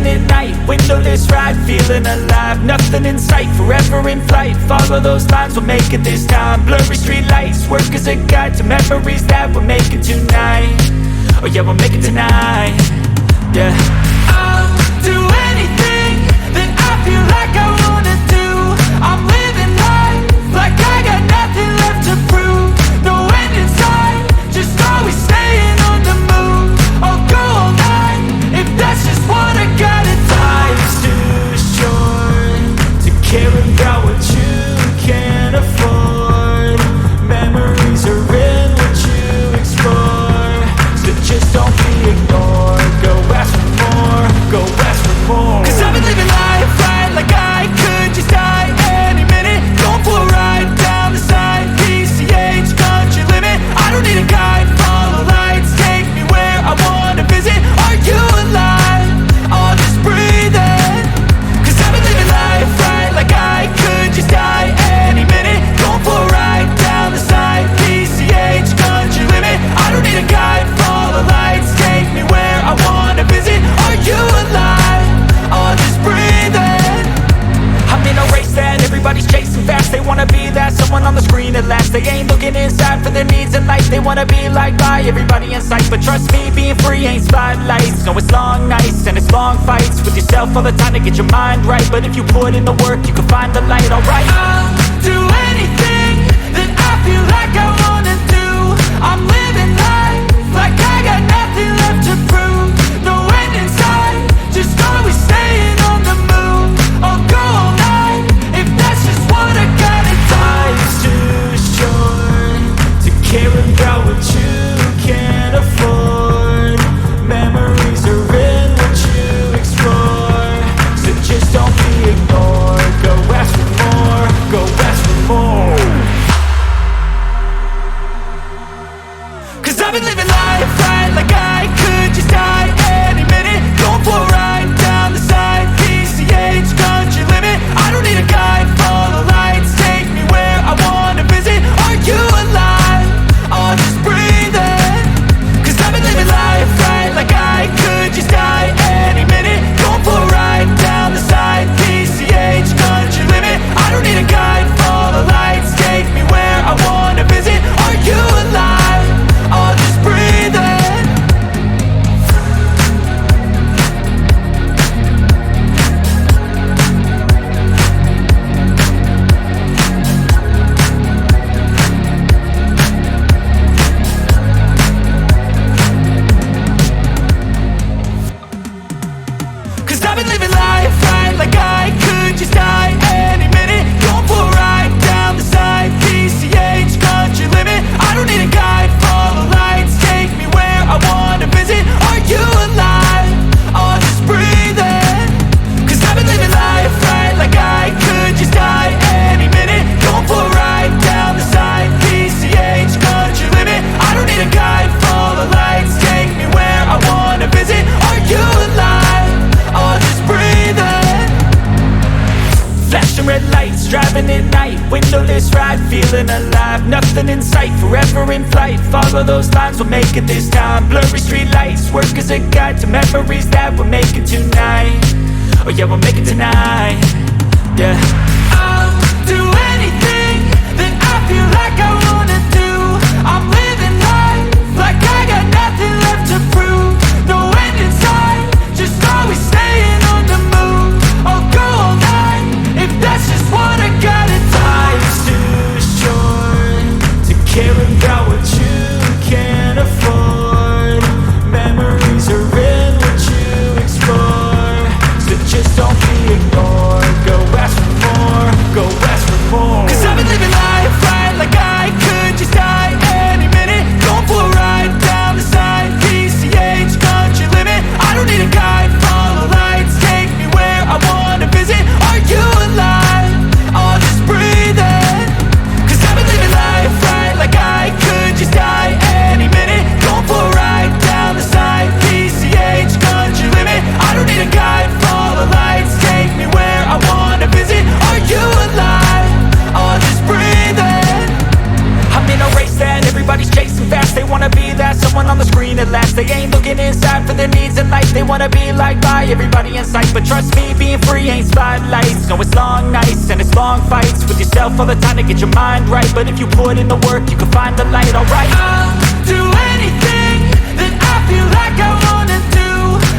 Driving at night, windowless ride, feeling alive. Nothing in sight, forever in flight. Follow those lines, we'll make it this time. Blurry street lights, work as a guide to memories that we're making tonight. Oh yeah, we'll make it tonight. Yeah, I'll do anything that I feel like I wanna do. I'm living life like I got nothing left to prove. No end in sight, just always staying on the move. I'll go all night if that's just what I gotta do. Life's too short to care about what you can't afford. Memories are in what you explore, so just don't be ignored. Go ask for more, go ask for more. Cause I've been living life right like I could just die any minute. Going for a ride down the side, PCH, country limit. I don't need a guide, follow lights, take me where I wanna visit. Are you alive? I'll just breathe in. Cause I've been living life right like I could just die any minute. Going for a ride down the side, PCH, country limit. I don't need a guide, follow lights, take me where I wanna visit. Are you alive? I'll just breathe in. I'm in a race that everybody's chasing fast. They wanna be that someone on the screen at last. They ain't looking inside for their needs in life. They wanna be liked by everybody in sight. But trust me, being free ain't spotlights. No, it's long nights and it's long fights with yourself all the time to get your mind right. But if you put in the work, you can find the light, alright. I'll do anything that I feel like I wanna do. I'm living life like I got nothing left to prove. No end in sight, just always staying on the move. I'll go all night if that's just what I gotta do. Life's too short to care about what you can't afford. Memories are in what you explore, so just don't be ignored. Go ask for more, go ask for more. Cause I've been living life right like I could just die any minute. Going for a ride down the side, PCH, country limit. I don't need a guide, follow lights, take me where I wanna visit. Are you alive? I'll just breathe in. Cause I've been living life right like I could just die any minute. Going for a ride down the side, PCH, country limit. I don't need a guide, follow lights, take me where I wanna visit. Are you alive? I'll just breathe in. Cause I've been living life right like I could just die any minute. Going for a ride down the side, PCH, country limit. I don't need a guide, follow lights, take me where I wanna visit. Are you alive? I'll just breathe in. Cause I've been living life right like I could just die any minute. Going for a ride down the side, PCH, country limit. I don't need a guide, follow lights, take me where I wanna visit. Are you alive? I'll just breathe in. Flashing red lights, driving at night, windowless ride, feeling alive. Nothing in sight, forever in flight. Follow those lines, we'll make it this time. Blurry street lights, work as a guide to memories that we're making tonight. Oh yeah, we'll make it tonight. Yeah, I'll do anything that I feel like I wanna do. I'm living life like I got nothing left to prove. No end in sight, just always staying on the move. I'll go all night if that's just what I gotta do. Life's too short to care about what you can't afford. Memories are in what you explore, so just don't be ignored. Go ask for more, go ask for more. Cause I've been living life right like I could just die any minute. screen at last. They ain't looking inside for their needs in life. They wanna be liked by everybody in sight, but trust me, being free ain't spotlights. No, it's long nights and it's long fights with yourself all the time to get your mind right. But if you put in the work, you can find the light. Alright, I'll do anything that I feel like I wanna do.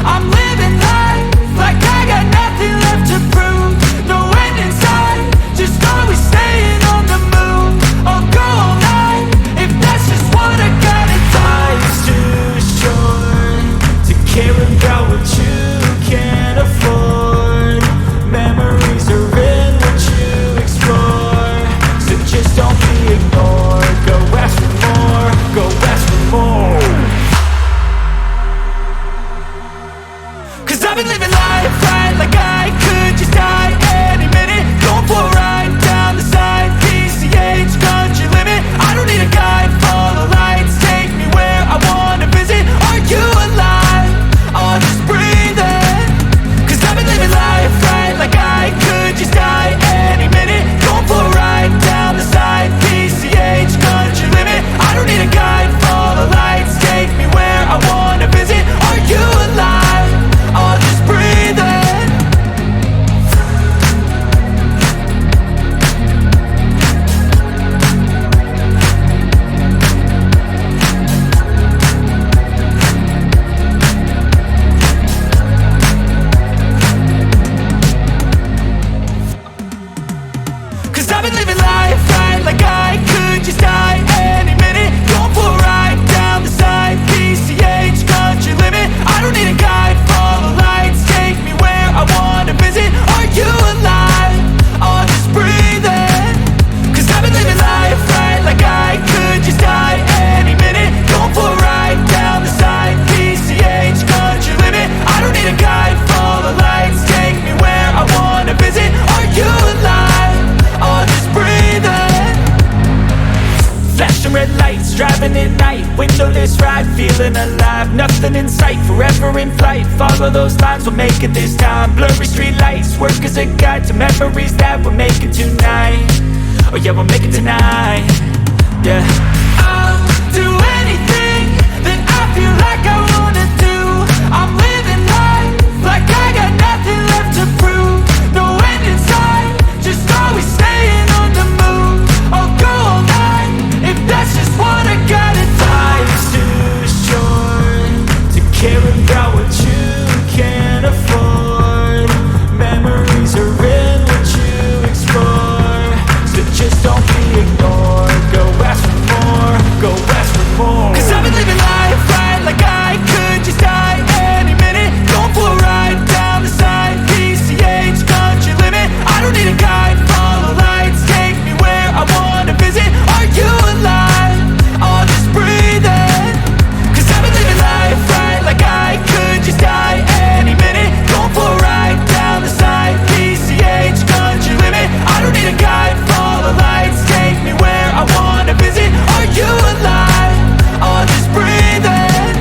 I'm living life like I got nothing left to prove. No end in sight, just always staying on the move. I'll go all night if that's just what I gotta do. Life's too short to care about what you can't afford. Memories are in what you explore, so just don't be ignored. Go ask for more, go ask for more. Cause I've been living life right like I could just die any minute. Going for a ride down the side, PCH, country limit. I don't need a guide, follow lights, take me where I wanna visit. Are you alive? Or just breathing? Cause I've been living life right like I could just die any minute. Going for a ride down the side, PCH, country limit. I don't need a guide, follow lights, take me where I wanna visit. Are you alive? Or just breathing? Cause I've been living life right like I could just die any minute. Going for a ride down the side, PCH, country limit. I don't need a guide, follow lights, take me where I wanna visit. Are you alive? Or just breathing? Cause I've been living life right like I could just die any minute. Going for a ride down the side, PCH, country limit. I don't need a guide, follow lights, take me where I wanna visit. Are you alive? Or just breathing? Flashing red lights, driving at night, windowless ride, feeling alive. Nothing in sight, forever in flight. Follow those lines, we'll make it this time. Blurry street lights, work as a guide to memories that we're making tonight. Oh yeah, we'll make it tonight. Yeah, I'll do anything that I feel like I wanna do. I'm living life like I got nothing left to prove. No end in sight, just always staying on the move. I'll go all night if that's just what I gotta do. Life's too short to care about what you can't afford. Memories are in what you explore, so just don't be ignored. Go ask for more, go ask for more. Cause I've been living life right like I could just die any minute. Going for a ride down the side, PCH, country limit. I don't need a guide, follow lights, take me where I wanna visit. Are you alive? Or just breathing? Cause I've been living life right like I could just die any minute. Going for a ride down the side, PCH, country limit. I don't need a guide, follow lights, take me where I wanna visit. Are you alive? Or just breathing?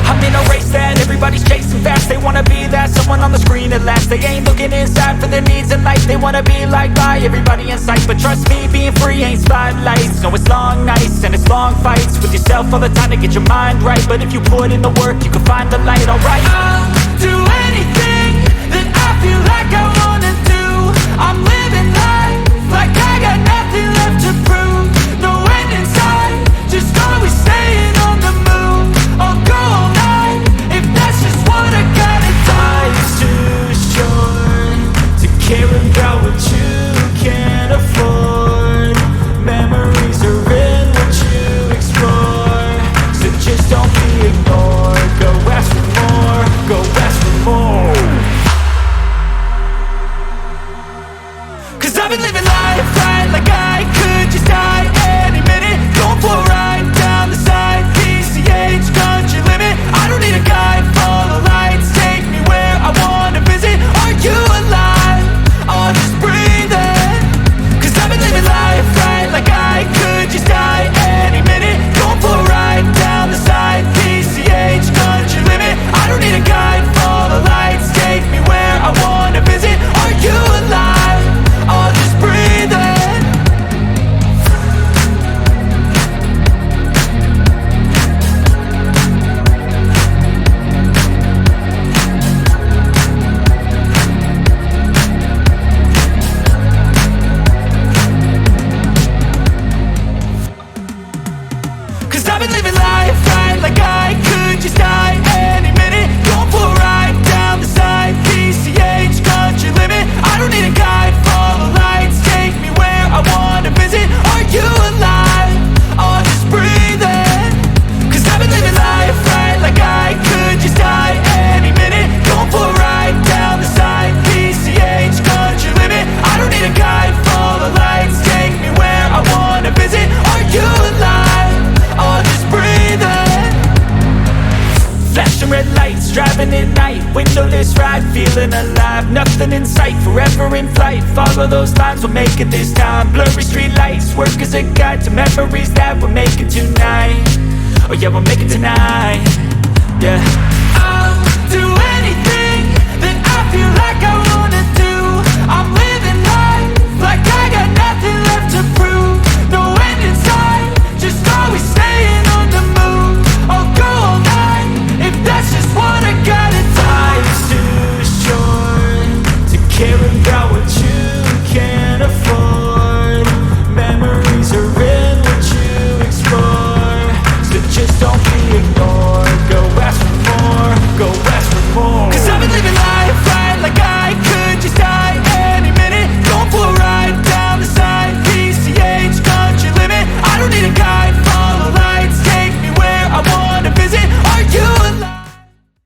I'm in a race that everybody's chasing fast. They wanna be that someone on the screen at last. They ain't looking inside for their needs in life. They wanna be liked by everybody in sight, but trust me, being free ain't spotlights. No, it's long nights and it's long fights with yourself all the time to get your mind right. But if you put in the work, you can find the light. Alright, I'll do anything that I feel like I wanna do. I'm living life like I got nothing left to prove. No end in sight, just always staying on the move. I'll go all night if that's just what I gotta do. Life's too short to care about what you can't afford. Memories are in what you explore, so just don't be ignored. Go ask for more, go ask for more. Cause I've been living life right like I could just die Flashing red lights, driving at night, windowless ride, feeling alive. Nothing in sight, forever in flight. Follow those lines, we'll make it this time. Blurry street lights, work as a guide to memories that we're making tonight. Oh yeah, we'll make it tonight. Yeah.